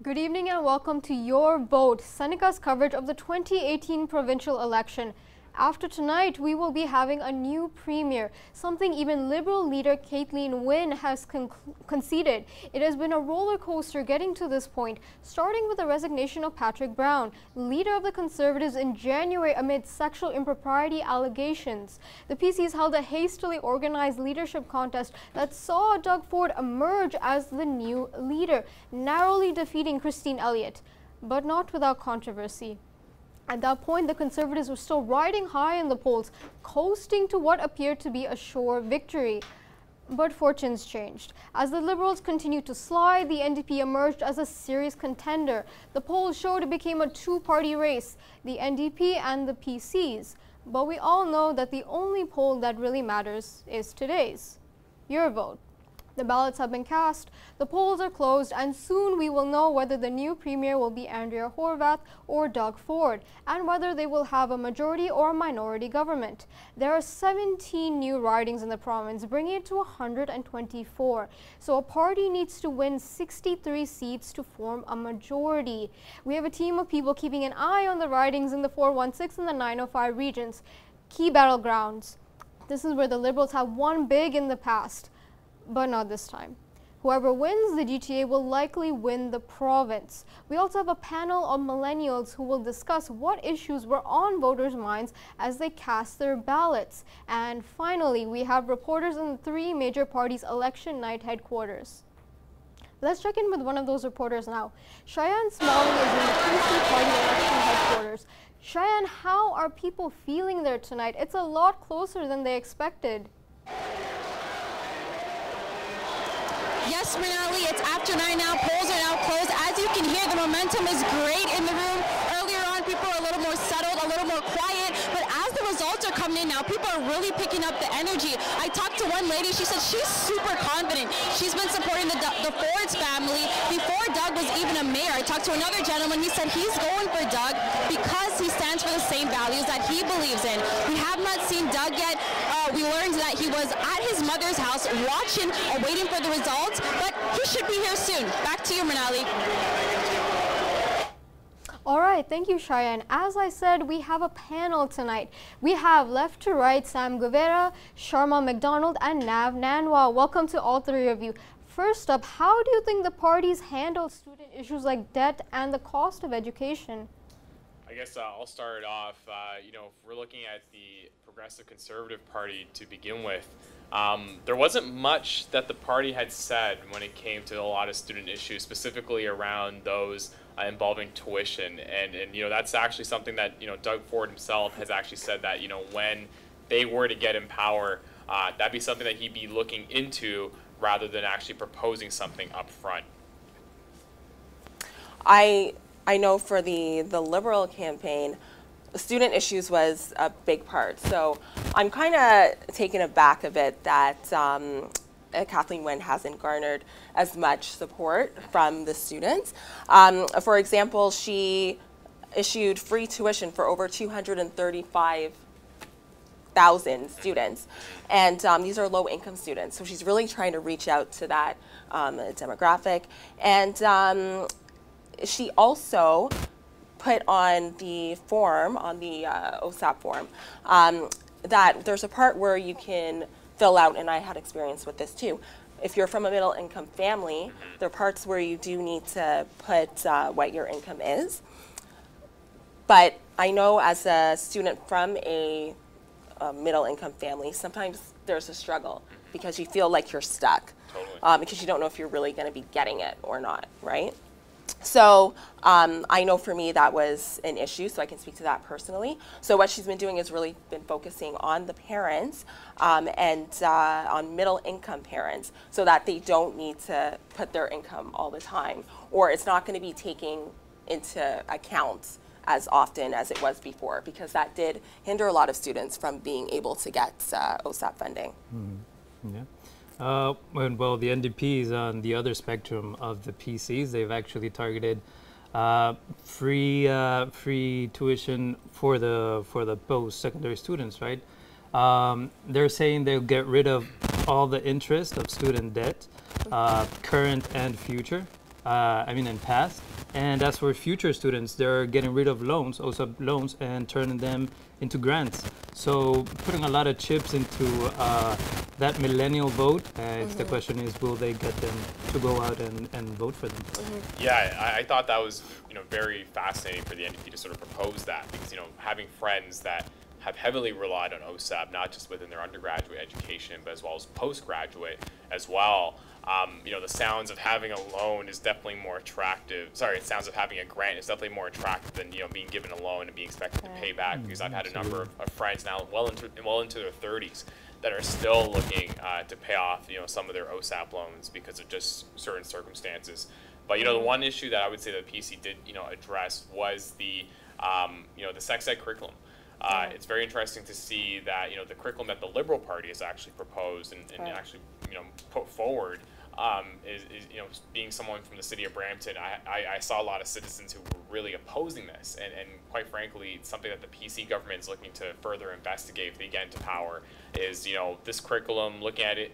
Good evening and welcome to Your Vote, Seneca's coverage of the 2018 provincial election. After tonight, we will be having a new premier, something even Liberal leader Kathleen Wynne has conceded. It has been a roller coaster getting to this point, starting with the resignation of Patrick Brown, leader of the Conservatives, in January amid sexual impropriety allegations. The PCs held a hastily organized leadership contest that saw Doug Ford emerge as the new leader, narrowly defeating Christine Elliott, but not without controversy. At that point, the Conservatives were still riding high in the polls, coasting to what appeared to be a sure victory. But fortunes changed. As the Liberals continued to slide, the NDP emerged as a serious contender. The polls showed it became a two-party race, the NDP and the PCs. But we all know that the only poll that really matters is today's. Your vote. The ballots have been cast, the polls are closed, and soon we will know whether the new premier will be Andrea Horwath or Doug Ford, and whether they will have a majority or a minority government. There are 17 new ridings in the province, bringing it to 124. So a party needs to win 63 seats to form a majority. We have a team of people keeping an eye on the ridings in the 416 and the 905 regions, key battlegrounds. This is where the Liberals have won big in the past. But not this time. Whoever wins the GTA will likely win the province. We also have a panel of millennials who will discuss what issues were on voters' minds as they cast their ballots. And finally, we have reporters in the three major parties' election night headquarters. Let's check in with one of those reporters now. Cheyenne Smalling is in the PC party election headquarters. Cheyenne, how are people feeling there tonight? It's a lot closer than they expected. Yes, Manali, it's after 9 now. Polls are now closed. As you can hear, the momentum is great in the room. Earlier on, people are a little more settled, a little more quiet. But as the results are coming in now, people are really picking up the energy. I talked to one lady. She said she's super confident. She's been supporting the Fords family before Doug was even a mayor. I talked to another gentleman. He said he's going for Doug because he stands for the same values that he believes in. We have not seen Doug yet. We learned that he was at his mother's house watching or waiting for the results, but he should be here soon. Back to you, Manali. All right, thank you, Cheyenne. As I said, we have a panel tonight. We have left to right Sam Guevara, Sharma McDonald, and Nav Nanwa. Welcome to all three of you. First up, how do you think the parties handle student issues like debt and the cost of education? I guess I'll start off. If we're looking at the Progressive Conservative Party to begin with, there wasn't much that the party had said when it came to a lot of student issues, specifically around those involving tuition. And that's actually something that, Doug Ford himself has actually said that, when they were to get in power, that'd be something that he'd be looking into rather than actually proposing something up front. I know for the Liberal campaign, student issues was a big part. So I'm kind of taken aback a bit that Kathleen Wynne hasn't garnered as much support from the students. For example, she issued free tuition for over 235,000 students. And these are low-income students. So she's really trying to reach out to that demographic. And she also put on the form, on the OSAP form, that there's a part where you can fill out, and I had experience with this too. If you're from a middle income family, there are parts where you do need to put what your income is. But I know as a student from a middle income family, sometimes there's a struggle because you feel like you're stuck. Totally. Because you don't know if you're really going to be getting it or not, right? So I know for me that was an issue, so I can speak to that personally. So what she's been doing is really been focusing on the parents and on middle income parents so that they don't need to put their income all the time, or it's not going to be taking into account as often as it was before, because that did hinder a lot of students from being able to get OSAP funding. Mm-hmm. Yeah. Well, the NDP is on the other spectrum of the PCs. They've actually targeted free tuition for the post-secondary students, right? They're saying they'll get rid of all the interest of student debt, current and future. and passed. And as for future students, they're getting rid of loans, OSAP loans, and turning them into grants. So putting a lot of chips into that millennial vote. The question is, will they get them to go out and vote for them? Yeah, I thought that was very fascinating for the NDP to sort of propose that, because having friends that have heavily relied on OSAP, not just within their undergraduate education, but as well as postgraduate as well. The sounds of having a loan is definitely more attractive. Sorry, it sounds of having a grant is definitely more attractive than being given a loan and being expected to pay back. Because I've had a number of friends now, well into their 30s, that are still looking to pay off some of their OSAP loans because of just certain circumstances. But the one issue that I would say that PC did address was the the sex ed curriculum. It's very interesting to see that the curriculum that the Liberal Party has actually proposed and actually put forward is being someone from the city of Brampton. I saw a lot of citizens who were really opposing this, and quite frankly, it's something that the PC government is looking to further investigate if they get into power. Is this curriculum, looking at it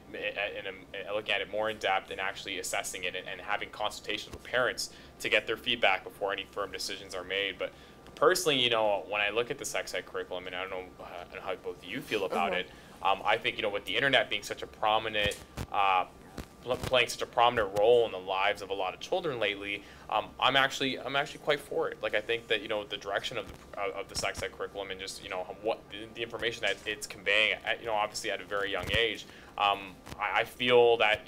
more in depth and actually assessing it and having consultations with parents to get their feedback before any firm decisions are made. But personally, when I look at the sex ed curriculum, and I don't know how both of you feel about it, I think, with the internet being such a prominent, playing such a prominent role in the lives of a lot of children lately, I'm actually quite for it. Like, I think that, the direction of the sex ed curriculum and just, what the information that it's conveying, obviously at a very young age, I feel that,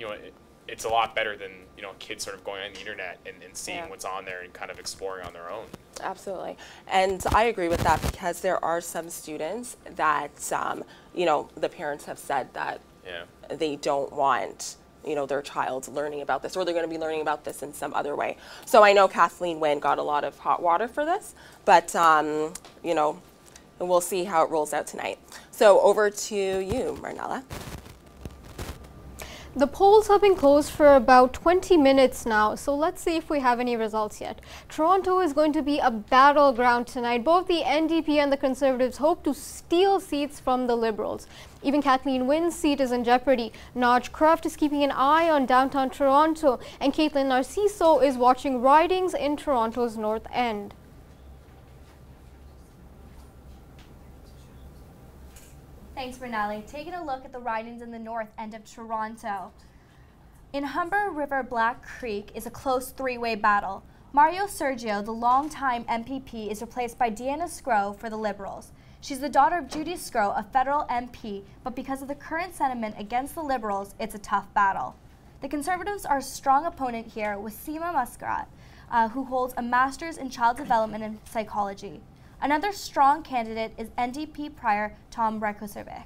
it's a lot better than kids sort of going on the internet and seeing what's on there and kind of exploring on their own. Absolutely, and I agree with that, because there are some students that the parents have said that they don't want their child learning about this, or they're going to be learning about this in some other way. So I know Kathleen Wynne got a lot of hot water for this, but we'll see how it rolls out tonight. So over to you, Marnella. The polls have been closed for about 20 minutes now, so let's see if we have any results yet. Toronto is going to be a battleground tonight. Both the NDP and the Conservatives hope to steal seats from the Liberals. Even Kathleen Wynne's seat is in jeopardy. Naj Craft is keeping an eye on downtown Toronto, and Caitlin Narciso is watching ridings in Toronto's North End. Thanks, Bernali. Taking a look at the ridings in the north end of Toronto. In Humber River Black Creek is a close three-way battle. Mario Sergio, the longtime MPP, is replaced by Deanna Scrow for the Liberals. She's the daughter of Judy Scrow, a federal MP, but because of the current sentiment against the Liberals, it's a tough battle. The Conservatives are a strong opponent here with Seema Muskrat, who holds a master's in child development and psychology. Another strong candidate is NDP Prior Tom Rekosevic.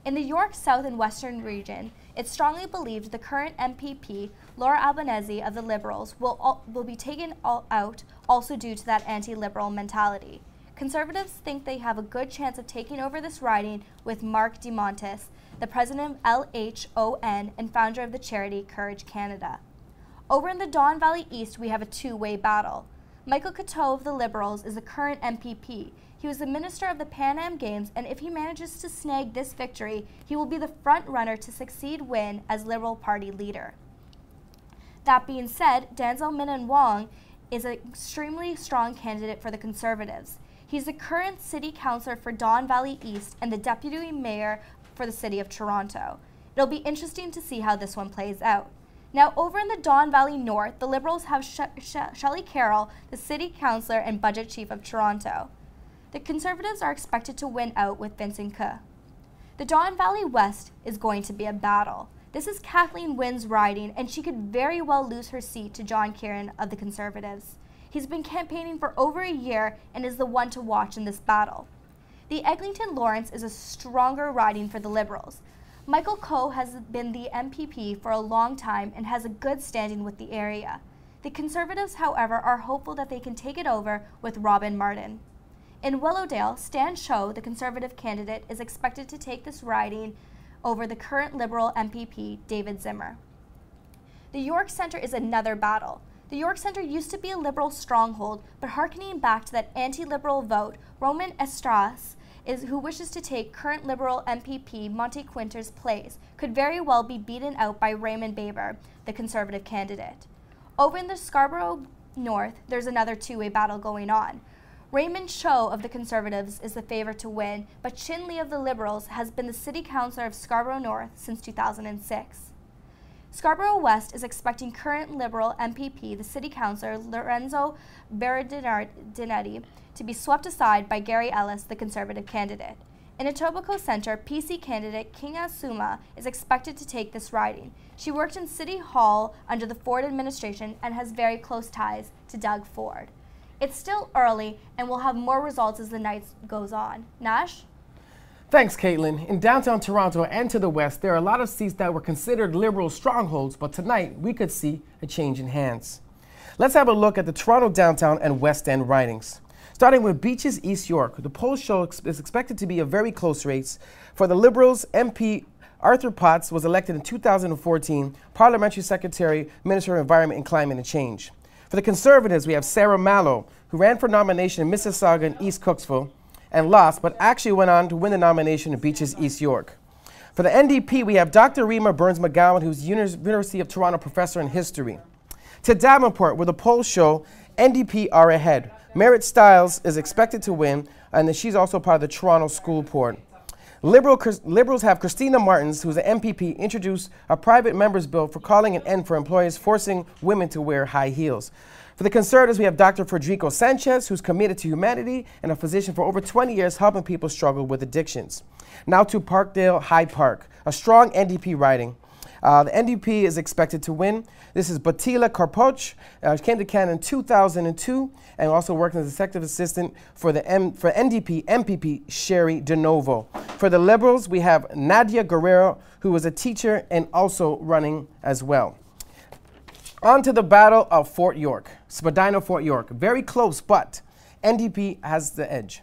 In the York South and Western region, it's strongly believed the current MPP, Laura Albanese of the Liberals, will be taken out also due to that anti-Liberal mentality. Conservatives think they have a good chance of taking over this riding with Mark DeMontis, the president of LHON and founder of the charity Courage Canada. Over in the Don Valley East, we have a two-way battle. Michael Coteau of the Liberals is the current MPP. He was the minister of the Pan Am Games, and if he manages to snag this victory, he will be the front runner to succeed Wynne as Liberal Party leader. That being said, Danzel Minan Wong is an extremely strong candidate for the Conservatives. He's the current city councillor for Don Valley East and the deputy mayor for the city of Toronto. It'll be interesting to see how this one plays out. Now, over in the Don Valley North, the Liberals have Shelley Carroll, the city councillor and budget chief of Toronto. The Conservatives are expected to win out with Vincent Ke. The Don Valley West is going to be a battle. This is Kathleen Wynne's riding, and she could very well lose her seat to John Kieran of the Conservatives. He's been campaigning for over a year and is the one to watch in this battle. The Eglinton Lawrence is a stronger riding for the Liberals. Michael Coe has been the MPP for a long time and has a good standing with the area. The Conservatives, however, are hopeful that they can take it over with Robin Martin. In Willowdale, Stan Cho, the Conservative candidate, is expected to take this riding over the current Liberal MPP, David Zimmer. The York Centre is another battle. The York Centre used to be a Liberal stronghold, but harkening back to that anti-Liberal vote, Roman Estras, who wishes to take current Liberal MPP Monty Quinter's place, could very well be beaten out by Raymond Baber, the Conservative candidate. Over in the Scarborough North, there's another two-way battle going on. Raymond Cho of the Conservatives is the favorite to win, but Chin Lee of the Liberals has been the city councilor of Scarborough North since 2006. Scarborough West is expecting current Liberal MPP, the city councilor Lorenzo Berardinetti, to be swept aside by Gary Ellis, the Conservative candidate. In Etobicoke Centre, PC candidate Kinga Suma is expected to take this riding. She worked in City Hall under the Ford administration and has very close ties to Doug Ford. It's still early, and we'll have more results as the night goes on. Nash? Thanks, Caitlin. In downtown Toronto and to the west, there are a lot of seats that were considered Liberal strongholds, but tonight we could see a change in hands. Let's have a look at the Toronto downtown and West End ridings. Starting with Beaches East York, the polls show is expected to be a very close race. For the Liberals, MP Arthur Potts was elected in 2014, Parliamentary Secretary, Minister of Environment and Climate and Change. For the Conservatives, we have Sarah Mallow, who ran for nomination in Mississauga and East Cooksville and lost, but actually went on to win the nomination in Beaches East York. For the NDP, we have Dr. Rima Burns-McGowan, who's University of Toronto professor in history. To Davenport, where the polls show NDP are ahead. Merritt Stiles is expected to win, and she's also part of the Toronto School Board. Liberals have Christina Martins, who's an MPP, introduce a private member's bill for calling an end for employers forcing women to wear high heels. For the Conservatives, we have Dr. Federico Sanchez, who's committed to humanity and a physician for over 20 years helping people struggle with addictions. Now to Parkdale Hyde Park, a strong NDP riding. The NDP is expected to win. This is Batila Karpoch. She came to Canada in 2002 and also worked as executive assistant for NDP MPP Sherry DeNovo. For the Liberals, we have Nadia Guerrero, who was a teacher and also running as well. On to the Battle of Fort York, Spadina Fort York. Very close, but NDP has the edge.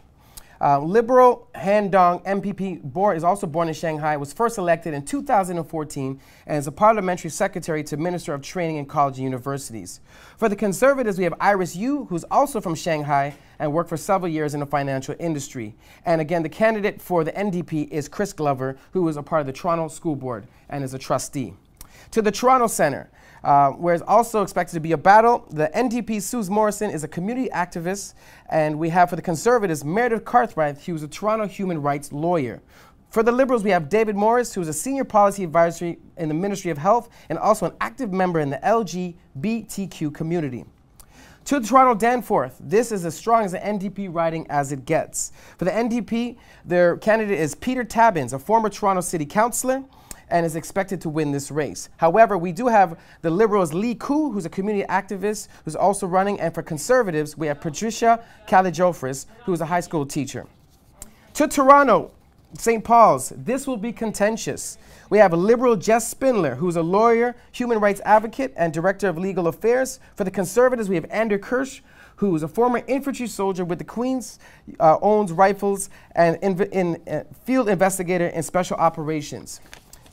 Liberal Han Dong MPP is also born in Shanghai, was first elected in 2014 and is a parliamentary secretary to Minister of Training in College and Universities. For the Conservatives, we have Iris Yu, who's also from Shanghai and worked for several years in the financial industry. And again, the candidate for the NDP is Chris Glover, who is a part of the Toronto School Board and is a trustee. To the Toronto Centre, where it's also expected to be a battle. The NDP Suze Morrison is a community activist, and we have for the Conservatives Meredith Cartwright, who is a Toronto human rights lawyer. For the Liberals, we have David Morris, who is a senior policy advisor in the Ministry of Health and also an active member in the LGBTQ community. To the Toronto Danforth, this is as strong as an NDP riding as it gets. For the NDP, their candidate is Peter Tabbins, a former Toronto City Councillor, and is expected to win this race. However, we do have the Liberals' Lee Koo, who's a community activist, who's also running, and for Conservatives, we have Patricia Calijofris, who is a high school teacher. To Toronto, St. Paul's, this will be contentious. We have a Liberal Jess Spindler, who's a lawyer, human rights advocate, and director of legal affairs. For the Conservatives, we have Andrew Kirsch, who is a former infantry soldier with the Queen's owns rifles and field investigator in special operations.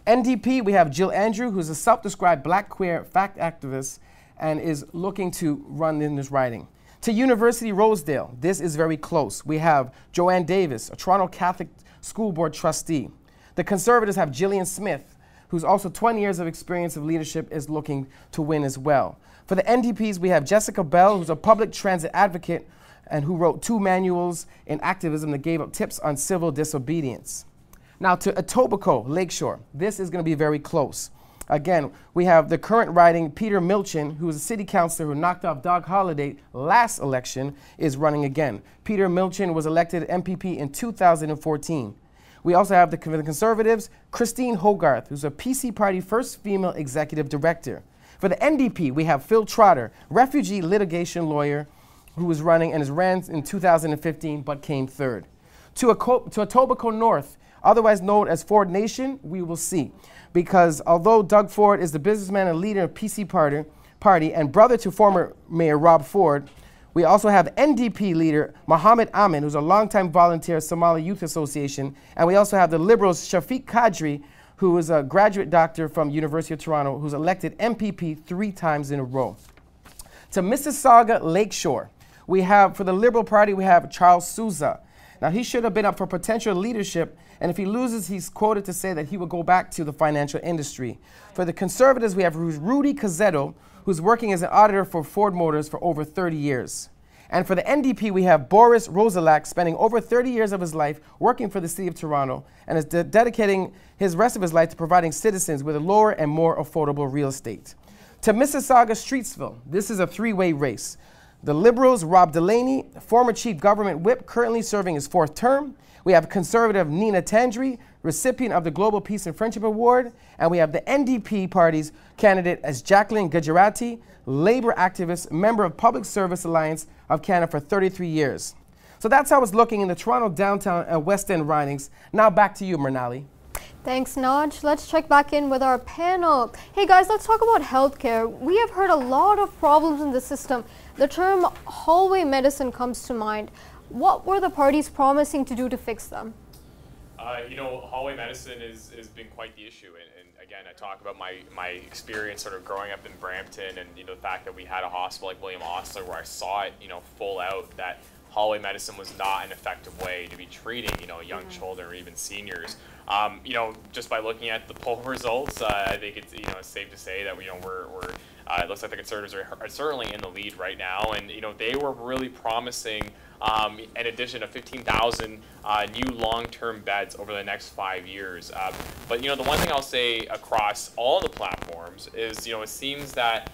NDP, we have Jill Andrew, who's a self-described black queer fact activist and is looking to run in this riding. To University Rosedale, this is very close. We have Joanne Davis, a Toronto Catholic School Board trustee. The Conservatives have Gillian Smith, who's also 20 years of experience of leadership, is looking to win as well. For the NDPs, we have Jessica Bell, who's a public transit advocate and who wrote 2 manuals in activism that gave up tips on civil disobedience. Now to Etobicoke Lakeshore, this is going to be very close. Again, we have the current riding, Peter Milchin, who is a city councillor who knocked off Doug Holliday last election, is running again. Peter Milchin was elected MPP in 2014. We also have the Conservatives, Christine Hogarth, who's a PC party first female executive director. For the NDP, we have Phil Trotter, refugee litigation lawyer, who was running and has ran in 2015 but came third. To Etobicoke North, otherwise known as Ford Nation, we will see. Because although Doug Ford is the businessman and leader of PC party and brother to former Mayor Rob Ford, we also have NDP leader Mohammed Amin, who's a longtime volunteer at Somali Youth Association. And we also have the Liberals' Shafiq Kadri, who is a graduate doctor from University of Toronto, who's elected MPP 3 times in a row. To Mississauga Lakeshore, we have, for the Liberal Party, we have Charles Souza. Now, he should have been up for potential leadership, and if he loses, he's quoted to say that he will go back to the financial industry. For the Conservatives, we have Rudy Cazzetto, who's working as an auditor for Ford Motors for over 30 years. And for the NDP, we have Boris Roselak, spending over 30 years of his life working for the City of Toronto and is dedicating his rest of his life to providing citizens with a lower and more affordable real estate. To Mississauga Streetsville, this is a three-way race. The Liberals, Rob Delaney, former Chief Government Whip, currently serving his 4th term. We have Conservative Nina Tandri, recipient of the Global Peace and Friendship Award. And we have the NDP party's candidate as Jacqueline Gujarati, labor activist, member of Public Service Alliance of Canada for 33 years. So that's how it's looking in the Toronto downtown and West End ridings. Now back to you, Mrinali. Thanks, Naj. Let's check back in with our panel. Hey guys, let's talk about healthcare. We have heard a lot of problems in the system. The term hallway medicine comes to mind. What were the parties promising to do to fix them? You know, hallway medicine has been quite the issue. And again, I talk about my experience sort of growing up in Brampton and, you know, the fact that we had a hospital like William Osler where I saw it, you know, full out that hallway medicine was not an effective way to be treating, you know, young children or even seniors. You know, just by looking at the poll results, I think it's, you know, it's safe to say that, you know, it looks like the Conservatives are certainly in the lead right now. And, you know, they were really promising an addition of 15,000 new long-term beds over the next 5 years. But, you know, the one thing I'll say across all the platforms is, you know, it seems that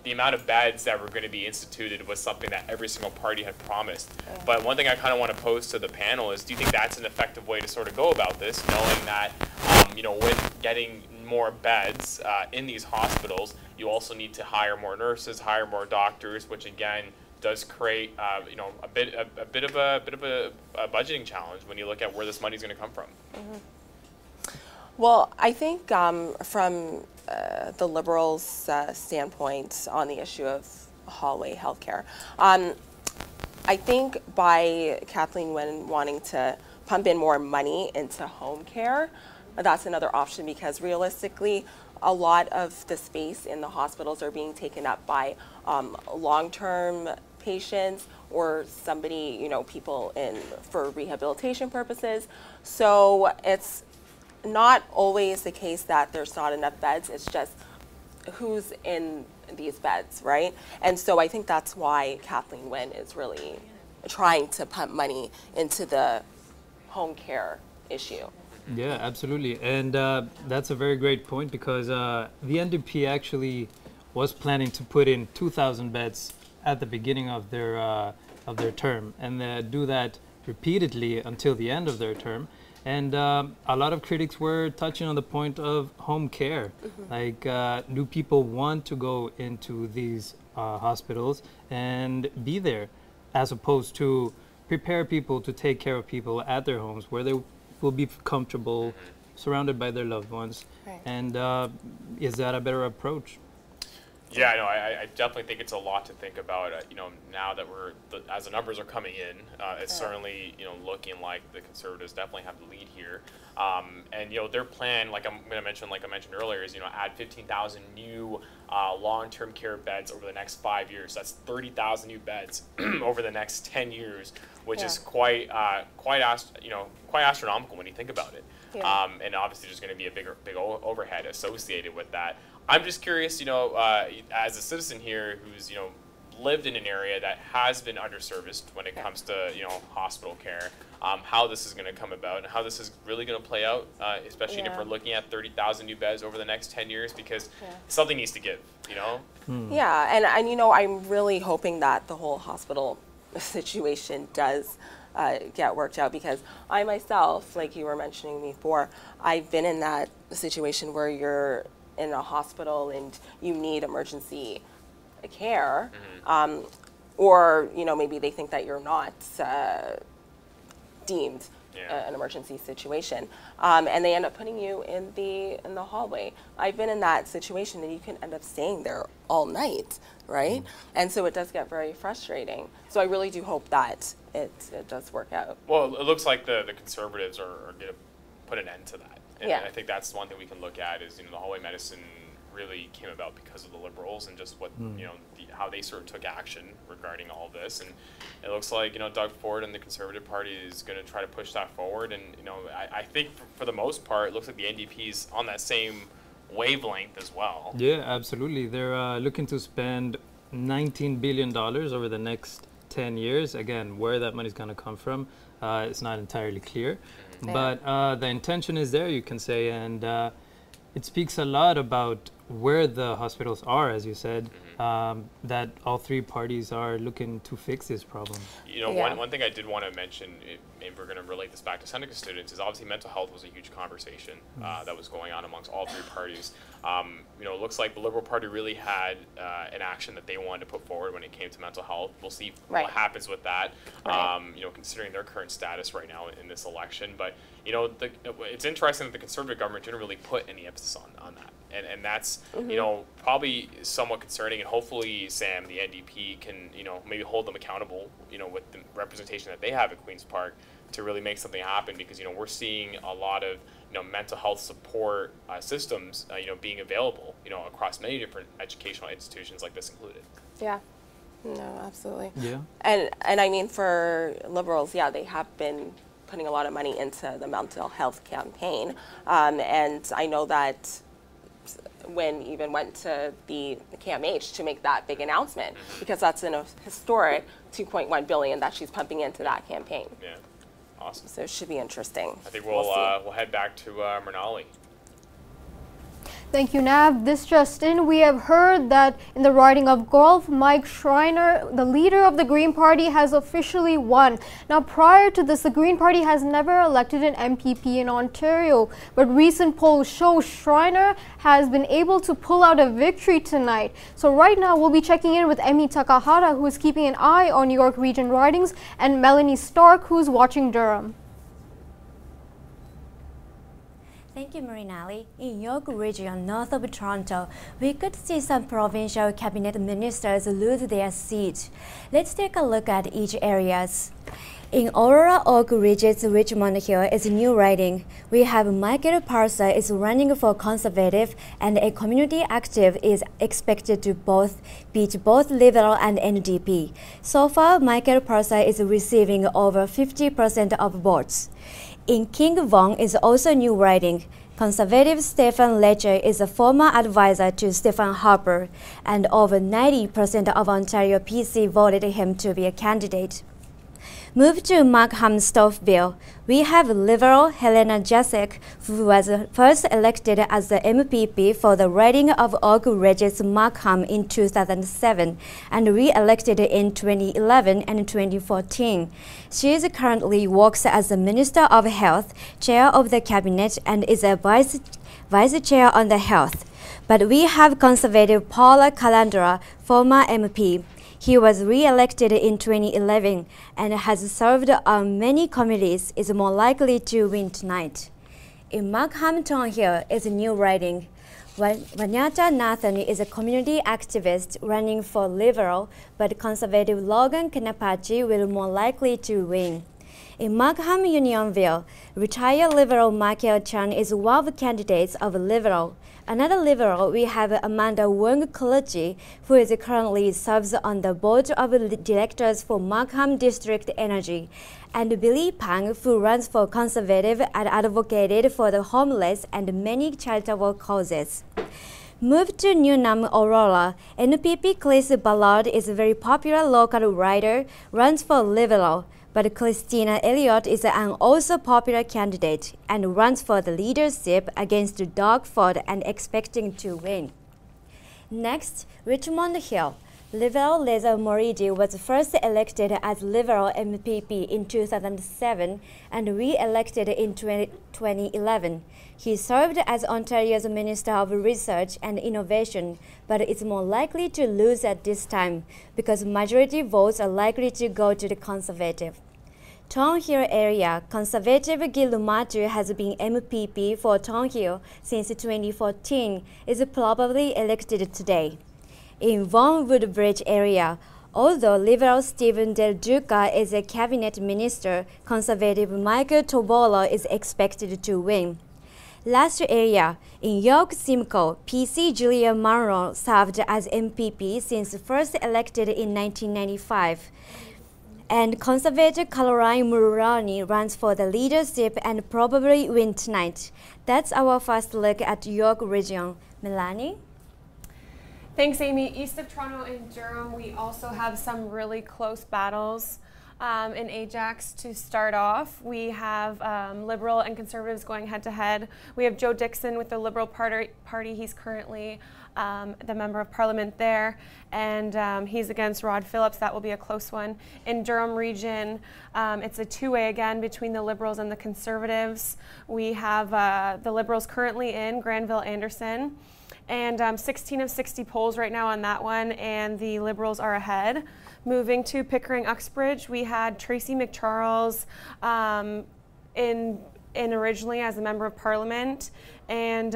the amount of beds that were going to be instituted was something that every single party had promised. But one thing I kind of want to pose to the panel is, do you think that's an effective way to sort of go about this, knowing that, you know, with getting more beds in these hospitals, you also need to hire more nurses, hire more doctors, which again does create, you know, a bit of a budgeting challenge when you look at where this money is going to come from. Well, I think from the Liberals' standpoint on the issue of hallway healthcare, I think by Kathleen Wynne wanting to pump in more money into home care, that's another option, because realistically, a lot of the space in the hospitals are being taken up by long-term patients or somebody, you know, people for rehabilitation purposes. So it's not always the case that there's not enough beds. It's just who's in these beds, right? And so I think that's why Kathleen Wynne is really trying to pump money into the home care issue. Yeah, absolutely. And that's a very great point, because the NDP actually was planning to put in 2,000 beds at the beginning of their term, and do that repeatedly until the end of their term. And a lot of critics were touching on the point of home care. Like, do people want to go into these hospitals and be there, as opposed to prepare people to take care of people at their homes where they will be comfortable, surrounded by their loved ones. Right. And is that a better approach? Yeah, no, I definitely think it's a lot to think about. You know, now that as the numbers are coming in, it's certainly, you know, looking like the Conservatives definitely have the lead here. And, you know, their plan, like I mentioned earlier, is, you know, add 15,000 new long-term care beds over the next 5 years. That's 30,000 new beds over the next 10 years, which is quite astronomical when you think about it. Yeah. And obviously, there's going to be a big overhead associated with that. I'm just curious, you know, as a citizen here who's, you know, lived in an area that has been underserviced when it comes to, you know, hospital care, how this is going to come about and how this is really going to play out, especially if we're looking at 30,000 new beds over the next 10 years, because something needs to give, you know? Yeah, and you know, I'm really hoping that the whole hospital situation does get worked out, because I myself, like you were mentioning before, I've been in that situation where you're in a hospital and you need emergency care, or, you know, maybe they think that you're not deemed an emergency situation, and they end up putting you in the hallway. I've been in that situation, and you can end up staying there all night, right? And so it does get very frustrating. So I really do hope that it does work out. Well, it looks like the Conservatives are going to put an end to that. And Yeah. I think that's one thing we can look at is, you know, the hallway medicine really came about because of the Liberals and just what how they sort of took action regarding all of this. And it looks like Doug Ford and the Conservative Party is going to try to push that forward. And I think for the most part, it looks like the NDP is on that same wavelength as well. Yeah, absolutely. They're looking to spend $19 billion over the next 10 years. Again, where that money is going to come from, it's not entirely clear. Yeah. But the intention is there, you can say, and it speaks a lot about where the hospitals are, as you said, that all three parties are looking to fix this problem. One thing I did want to mention, and we're going to relate this back to Seneca students, is obviously mental health was a huge conversation that was going on amongst all three parties. It looks like the Liberal Party really had an action that they wanted to put forward when it came to mental health. We'll see what happens with that, considering their current status right now in this election. But, it's interesting that the Conservative government didn't really put any emphasis on that. And that's, probably somewhat concerning. And hopefully, Sam, the NDP can, maybe hold them accountable, with the representation that they have at Queen's Park to really make something happen. Because, we're seeing a lot of, mental health support systems, being available, across many different educational institutions, like this included. Yeah. No, absolutely. Yeah. And I mean, for Liberals, yeah, they have been putting a lot of money into the mental health campaign. And I know that Wynne even went to the KMH to make that big announcement, because that's an historic $2.1 billion that she's pumping into that campaign. Yeah, awesome. So it should be interesting. I think we'll head back to Mrinalini. Thank you, Nav. This just in, we have heard that in the riding of Guelph, Mike Schreiner, the leader of the Green Party, has officially won. Now, prior to this, the Green Party has never elected an MPP in Ontario, but recent polls show Schreiner has been able to pull out a victory tonight. So right now, we'll be checking in with Emi Takahara, who is keeping an eye on New York region ridings, and Melanie Stark, who's watching Durham. Thank you, Mrinalini. In York Region, north of Toronto, we could see some provincial cabinet ministers lose their seat. Let's take a look at each areas. In Aurora Oak Ridges, Richmond Hill is new riding. We have Michael Parsa is running for Conservative, and a community active is expected to beat both Liberal and NDP. So far, Michael Parsa is receiving over 50% of votes. In King Vaughan is also new riding. Conservative Stephen Ledger is a former advisor to Stephen Harper, and over 90% of Ontario PC voted him to be a candidate. Move to Markham-Stouffville. We have Liberal Helena Jacek, who was first elected as the MPP for the riding of Oak Ridges Markham in 2007 and re-elected in 2011 and 2014. She currently works as the Minister of Health, Chair of the Cabinet, and is a Vice Chair on the Health. But we have Conservative Paula Calandra, former MP. He was re-elected in 2011 and has served on many committees, is more likely to win tonight. In Markham Townhill is a new riding. Vanyata Nathan is a community activist running for Liberal, but Conservative Logan Kanapachi will more likely to win. In Markham Unionville, retired Liberal Michael Chan is one of the candidates of Liberal. Another Liberal, we have Amanda Wong Kolochi, who is currently serves on the board of directors for Markham District Energy, and Billy Pang, who runs for Conservative and advocated for the homeless and many charitable causes. Move to Newnham, Aurora. NPP Chris Ballard is a very popular local rider, runs for Liberal. But Christina Elliott is an also popular candidate and runs for the leadership against Doug Ford and expecting to win. Next, Richmond Hill. Liberal Leza Moridi was first elected as Liberal MPP in 2007 and re-elected in 2011. He served as Ontario's Minister of Research and Innovation, but is more likely to lose at this time because majority votes are likely to go to the Conservative. Townhill area, Conservative Gil Lumatu has been MPP for Townhill since 2014, is probably elected today. In Vaughan Woodbridge area, although Liberal Stephen Del Duca is a cabinet minister, Conservative Michael Tobolo is expected to win. Last area, In York Simcoe, PC Julia Monroe served as MPP since first elected in 1995. And Conservator Caroline Mulroney runs for the leadership and probably win tonight. That's our first look at York region. Melanie? Thanks, Amy. East of Toronto and Durham, we also have some really close battles. In Ajax, to start off, we have Liberal and Conservatives going head-to-head. We have Joe Dixon with the Liberal Party. He's currently the Member of Parliament there, and he's against Rod Phillips. That will be a close one. In Durham region, it's a two-way again between the Liberals and the Conservatives. We have the Liberals currently in Granville Anderson, and 16 of 60 polls right now on that one, and the Liberals are ahead. Moving to Pickering Uxbridge, we had Tracy McCharles in originally as a Member of Parliament, and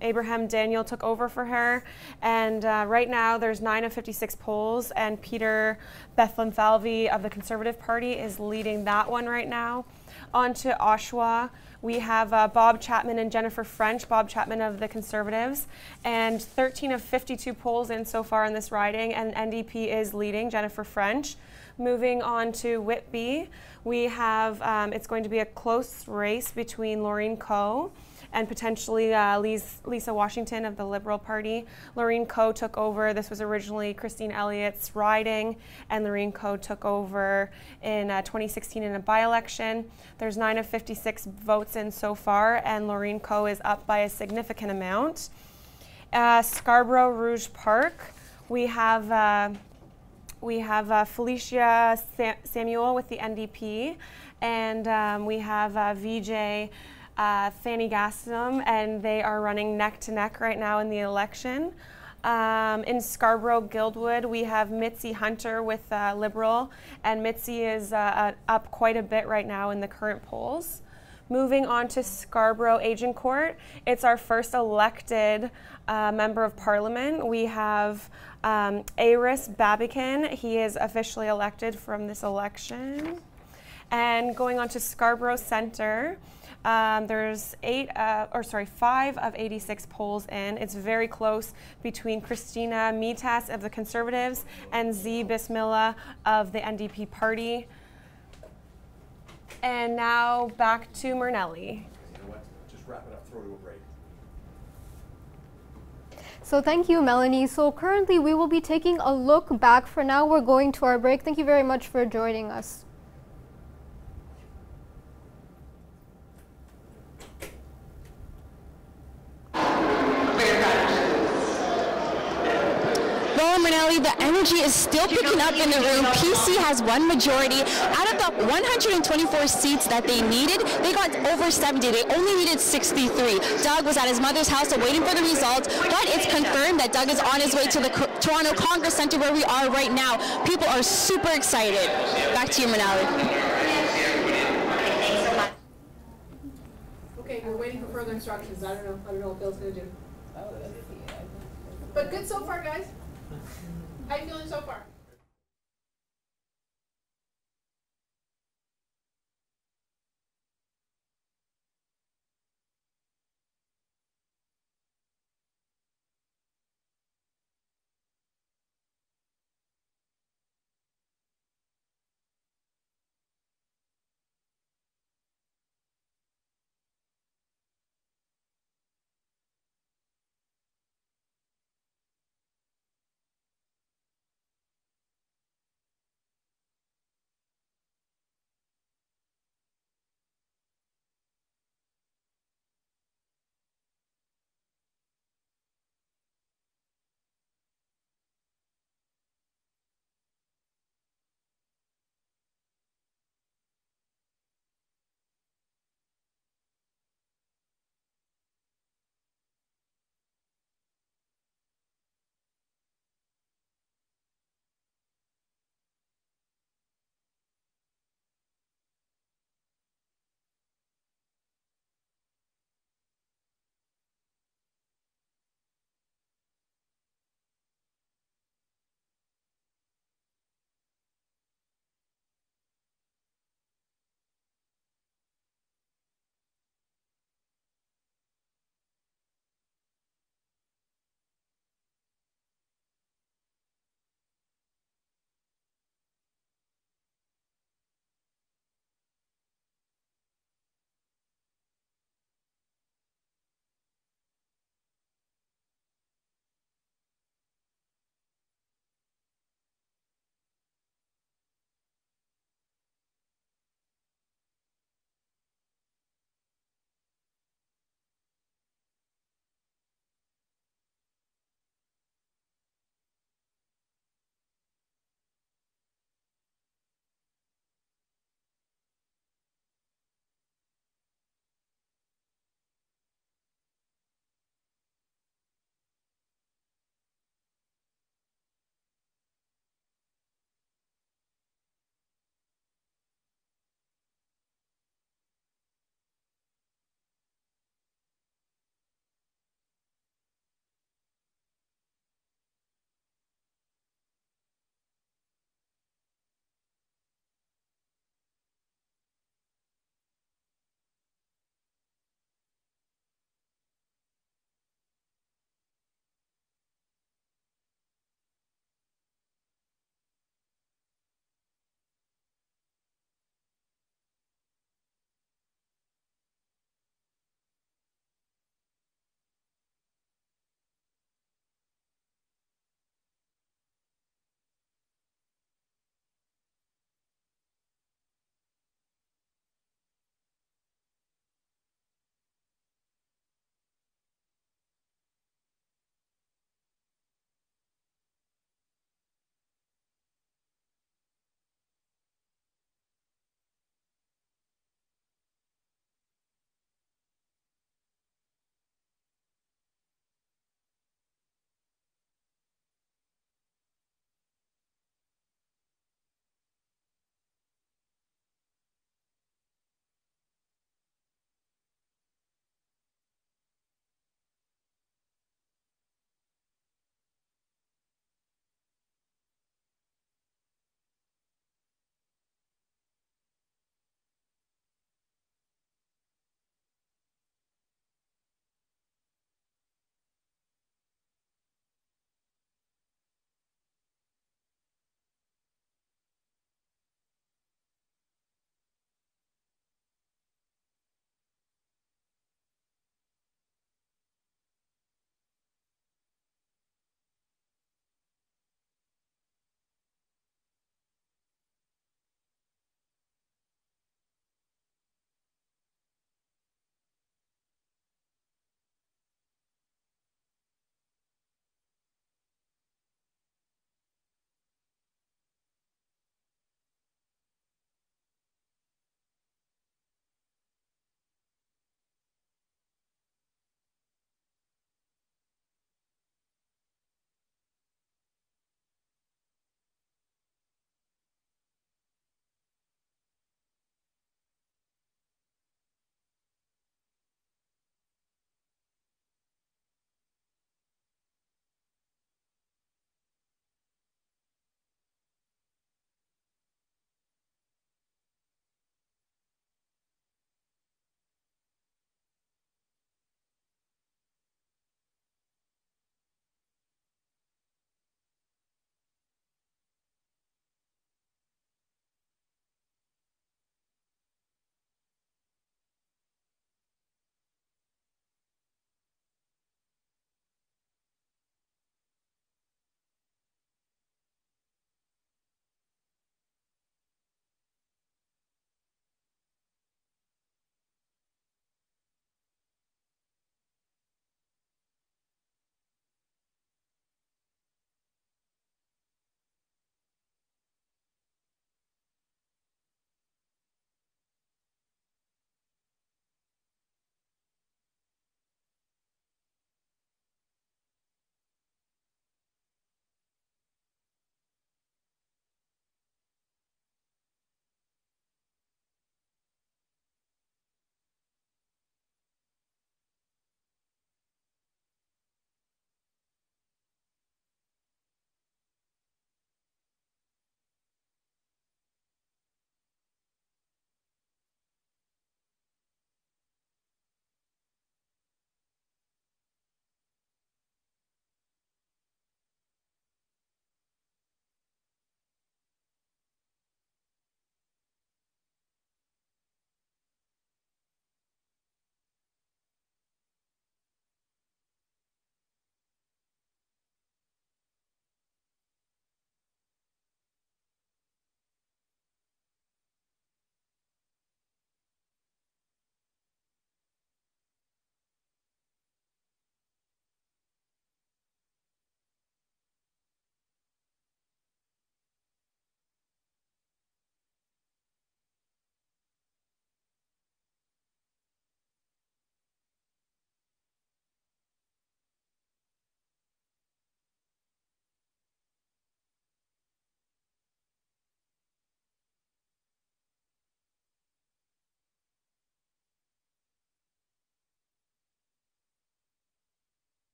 Abraham Daniel took over for her, and right now there's 9 of 56 polls, and Peter Bethlen-Falvey of the Conservative Party is leading that one right now. On to Oshawa, we have Bob Chapman and Jennifer French, Bob Chapman of the Conservatives, and 13 of 52 polls in so far in this riding, and NDP is leading Jennifer French. Moving on to Whitby, we have, it's going to be a close race between Laureen Coe and potentially Lisa Washington of the Liberal Party. Laureen Coe took over. This was originally Christine Elliott's riding, and Laureen Coe took over in 2016 in a by-election. There's 9 of 56 votes in so far, and Laureen Coe is up by a significant amount. Scarborough Rouge Park, we have Felicia Samuel with the NDP, and we have VJ Fanny Gaston, and they are running neck to neck right now in the election. In Scarborough Guildwood, we have Mitzi Hunter with Liberal, and Mitzi is up quite a bit right now in the current polls. Moving on to Scarborough Agincourt, it's our first elected Member of Parliament. We have Aris Babican. He is officially elected from this election. And going on to Scarborough Centre, there's 5 of 86 polls in. It's very close between Christina Mitas of the Conservatives and Z Bismillah of the NDP party. And now back to Murnelly. You know what? Just wrap it up, throw to a break. So thank you, Melanie. So currently we will be taking a look back. For now, we're going to our break. Thank you very much for joining us. Murnelly, the energy is still picking up in the room. PC has won majority. Out of the 124 seats that they needed, they got over 70. They only needed 63. Doug was at his mother's house waiting for the results, but it's confirmed that Doug is on his way to the Toronto Congress Centre where we are right now. People are super excited. Back to you, Murnelly. Okay, we're waiting for further instructions. I don't know what Bill's going to do. But good so far, guys. How are you feeling so far?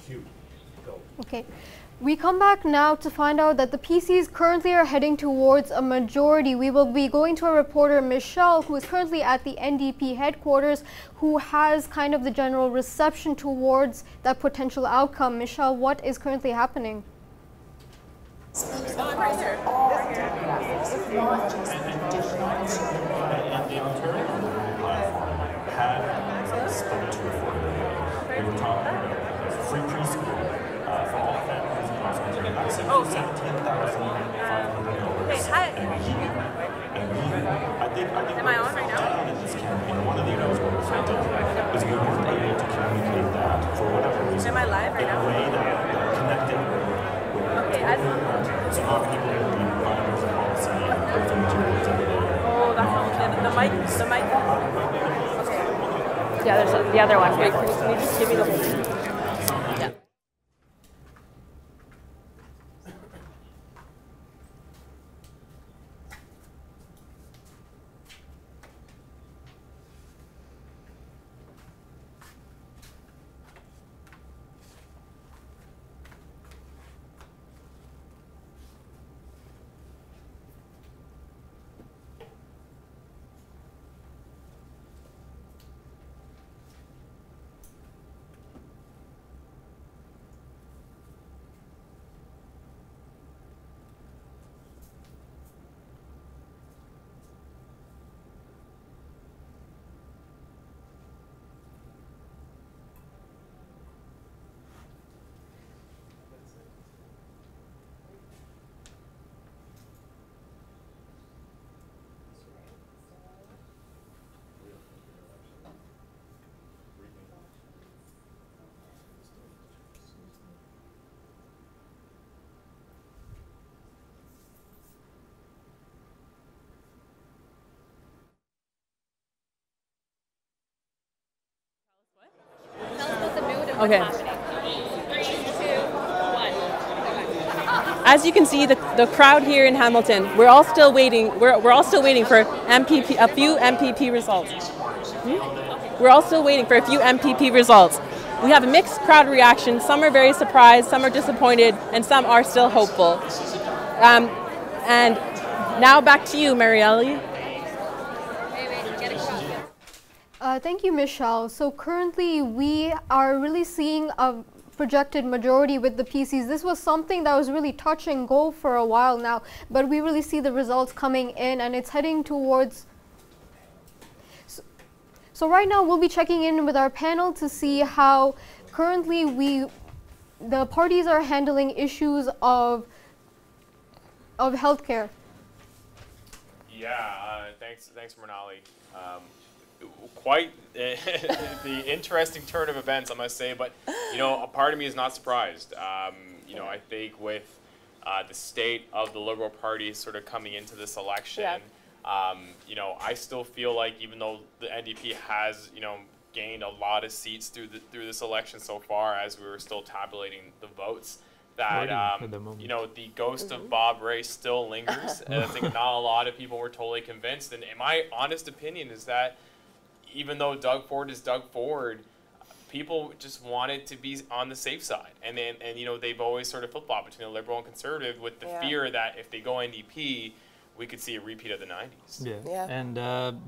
Cute. Go. Okay. We come back now to find out that the PCs currently are heading towards a majority. We will be going to our reporter Michelle, who is currently at the NDP headquarters, who has kind of the general reception towards that potential outcome. Michelle, what is currently happening? We were talking about free preschool for all families in Washington. That's $17,500 Am I on right now? in this campaign. One of the areas where we found out is we weren't able to communicate that for whatever reason. Am I live right now? In a way that connected with Okay, so not people will be buying the policy and birthing materials every day. Oh, that's the mic. Okay. Yeah, there's the other one. Wait, can you just give me the whole? Yeah. Okay. 3, 2, 1. As you can see, the crowd here in Hamilton, we're all still waiting. We're all still waiting for a few MPP results. We're all still waiting for a few MPP results. We have a mixed crowd reaction. Some are very surprised, some are disappointed, and some are still hopeful. And now back to you, Marielle. Thank you, Michelle. So currently we are really seeing a projected majority with the PCs. This was something that was really touch and go for a while now, but we really see the results coming in and it's heading towards. So right now we'll be checking in with our panel to see how currently the parties are handling issues of healthcare. Yeah, thanks, Mrinali. Quite the interesting turn of events, I must say, but you know, a part of me is not surprised. You know, I think with the state of the Liberal Party sort of coming into this election, you know, I still feel like even though the NDP has, you know, gained a lot of seats through this election so far, as we were still tabulating the votes, that you know, the ghost of Bob Rae still lingers. And I think not a lot of people were totally convinced. And my honest opinion is that even though Doug Ford is Doug Ford, people just wanted to be on the safe side. And you know, they've always sort of flip-flopped between a Liberal and Conservative with the fear that if they go NDP, we could see a repeat of the 90s. Yeah. And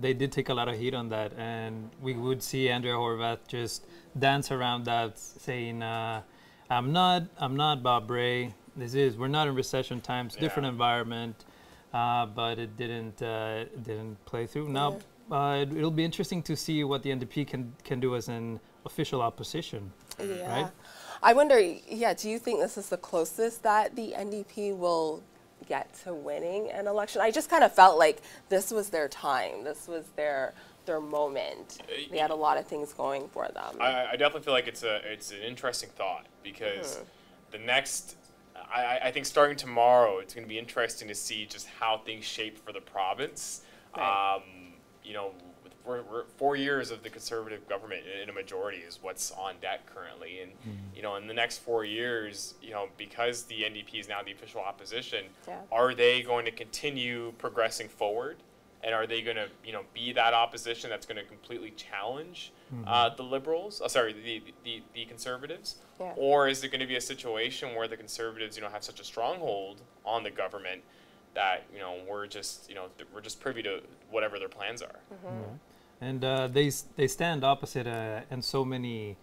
they did take a lot of heat on that. And we would see Andrea Horwath just dance around that saying, I'm not Bob Rae. We're not in recession times, different environment, but it didn't play through. Now, it'll be interesting to see what the NDP can do as an official opposition, right? I wonder, do you think this is the closest that the NDP will get to winning an election? I just kind of felt like this was their time. This was their moment. They had a lot of things going for them. I definitely feel like it's an interesting thought because the next, I think starting tomorrow, it's going to be interesting to see just how things shape for the province. Right. You know, we're 4 years of the Conservative government in a majority is what's on deck currently. And, you know, in the next 4 years, you know, because the NDP is now the official opposition, are they going to continue progressing forward And are they going to, be that opposition that's going to completely challenge the Liberals? The Conservatives? Yeah. Or is it going to be a situation where the Conservatives, have such a stronghold on the government that we're just privy to whatever their plans are? And they stand opposite in so many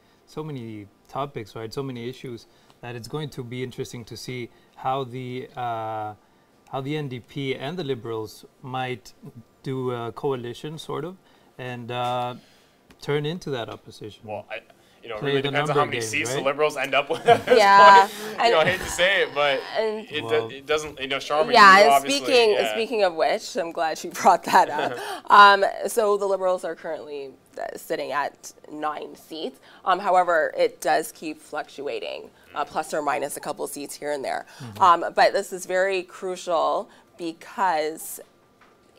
topics, right? So many issues that it's going to be interesting to see how the NDP and the Liberals might do a coalition, sort of, and turn into that opposition. Well, it really depends on how many seats the Liberals end up with. Yeah, I hate to say it, but it doesn't. Charmin. Yeah, and speaking of which, I'm glad you brought that up. So the Liberals are currently sitting at 9 seats. However, it does keep fluctuating, plus or minus a couple seats here and there. But this is very crucial because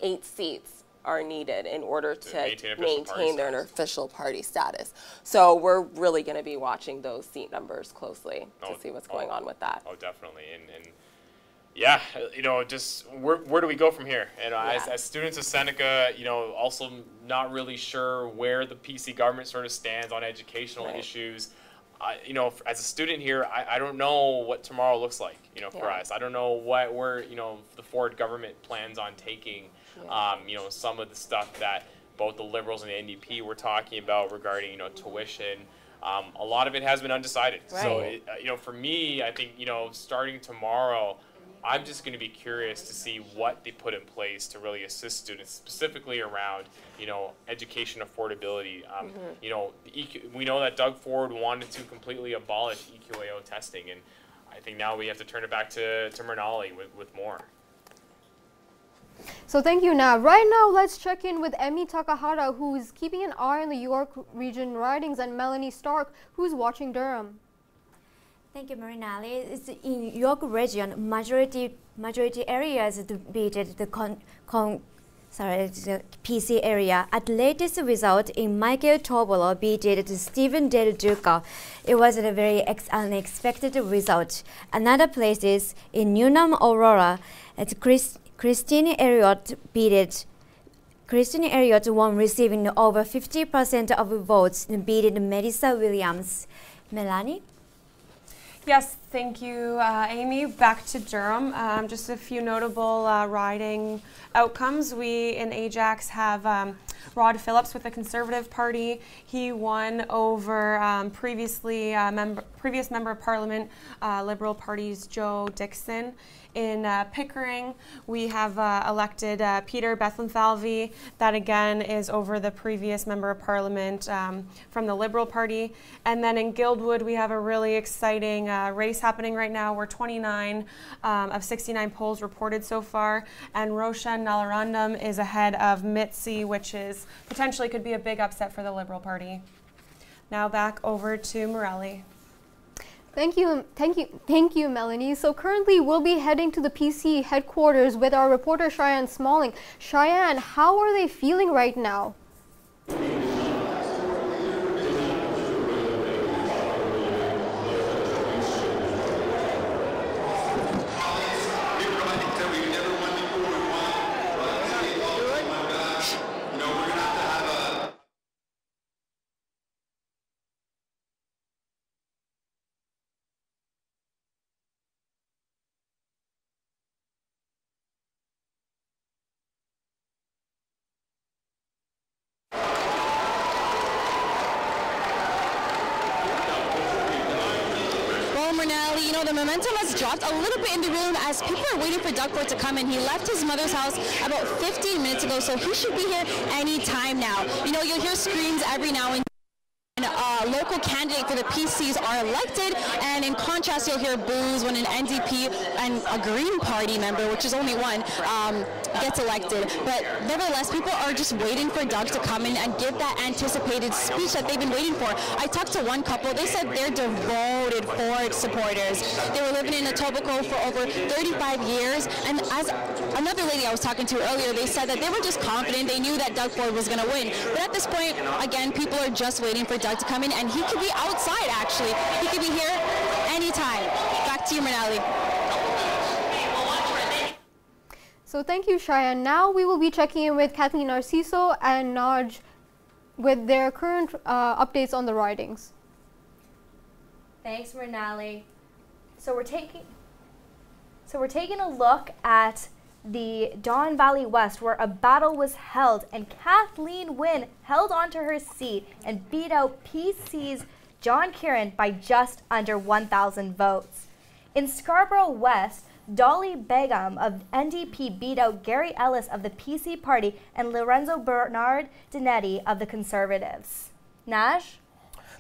8 seats are needed in order to maintain their official party status. So we're really going to be watching those seat numbers closely to see what's going on with that. Oh, definitely. And yeah, just where do we go from here? And as students of Seneca, also not really sure where the PC government sort of stands on educational issues. As a student here, I don't know what tomorrow looks like, for us. I don't know where the Ford government plans on taking, some of the stuff that both the Liberals and the NDP were talking about regarding, tuition. A lot of it has been undecided. Right. So, for me, I think, starting tomorrow, I'm just going to be curious to see what they put in place to really assist students, specifically around, education affordability. We know that Doug Ford wanted to completely abolish EQAO testing, and I think now we have to turn it back to Mrinali with more. So thank you, Nav. Right now, let's check in with Emi Takahara, who is keeping an eye on the York region ridings, and Melanie Stark, who's watching Durham. Thank you, Mrinali. It's in York region, majority areas beat the PC area. At latest result in Michael Tobolo beat Stephen Del Duca. It was a very unexpected result. Another place is in Newnham, Aurora. Christine Elliott beat Christine Elliott won, receiving over 50% of the votes and beat Melissa Williams. Melanie? Yes, thank you, Amy. Back to Durham. Just a few notable riding outcomes. We in Ajax have Rod Phillips with the Conservative Party. He won over previous Member of Parliament, Liberal Party's Joe Dixon. In Pickering, we have elected Peter Bethlenfalvy. That again is over the previous Member of Parliament from the Liberal Party. And then in Guildwood, we have a really exciting race happening right now. We're 29 of 69 polls reported so far. And Roshan Nalarandam is ahead of Mitzi, which is potentially could be a big upset for the Liberal Party. Now back over to Morelli. Thank you, Melanie. So currently we'll be heading to the PC headquarters with our reporter Cheyenne Smalling. Cheyenne, how are they feeling right now? The momentum has dropped a little bit in the room as people are waiting for Doug Ford to come in. He left his mother's house about 15 minutes ago, so he should be here any time now. You'll hear screams every now and then. Local candidate for the PCs are elected, and in contrast you'll hear boos when an NDP and a Green Party member, which is only one, gets elected. But nevertheless, people are just waiting for Doug to come in and give that anticipated speech that they've been waiting for. I talked to one couple. They said they're devoted Ford supporters. They were living in Etobicoke for over 35 years, and as another lady I was talking to earlier, they said that they were just confident. They knew that Doug Ford was going to win. But at this point, again, people are just waiting for Doug to come in, and he could be outside, actually. He could be here anytime. Back to you, Mrinali. So thank you, Cheyenne. Now we will be checking in with Kathleen Narciso and Naj with their current updates on the ridings. Thanks, Mrinali. So we're taking a look at the Don Valley West, where a battle was held, and Kathleen Wynne held onto her seat and beat out PC's John Kieran by just under 1,000 votes. In Scarborough West, Dolly Begum of NDP beat out Gary Ellis of the PC Party and Lorenzo Bernard Dinetti of the Conservatives. Nash?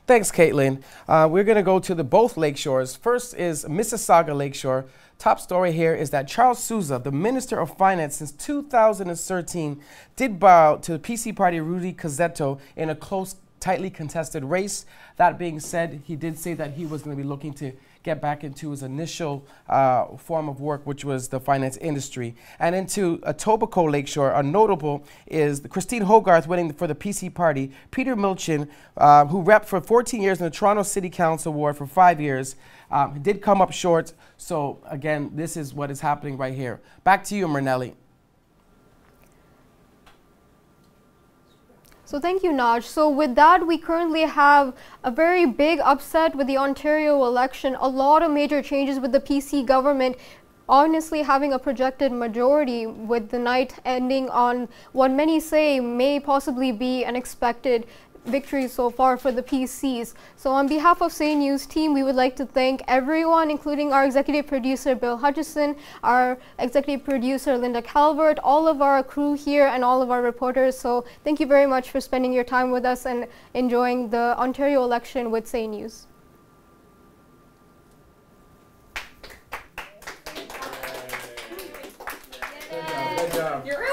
Thanks, Caitlin. We're going to go to both lakeshores. First is Mississauga Lakeshore. Top story here is that Charles Souza, the Minister of Finance since 2013, did bow out to the PC Party Rudy Cazzetto in a close, tightly contested race. That being said, he did say that he was going to be looking to get back into his initial form of work, which was the finance industry. And into Etobicoke Lakeshore, a notable is Christine Hogarth winning for the PC Party. Peter Milchin, who repped for 14 years in the Toronto City Council ward for 5 years, did come up short. So again, this is what is happening right here. Back to you, Mrinali. So thank you, Naj. So with that, we currently have a very big upset with the Ontario election. A lot of major changes with the PC government, honestly having a projected majority, with the night ending on what many say may possibly be an expected victory so far for the PCs. So on behalf of Say News team, we would like to thank everyone, including our executive producer Bill Hutchison, our executive producer Linda Calvert, all of our crew here, and all of our reporters. So thank you very much for spending your time with us and enjoying the Ontario election with Say News. You're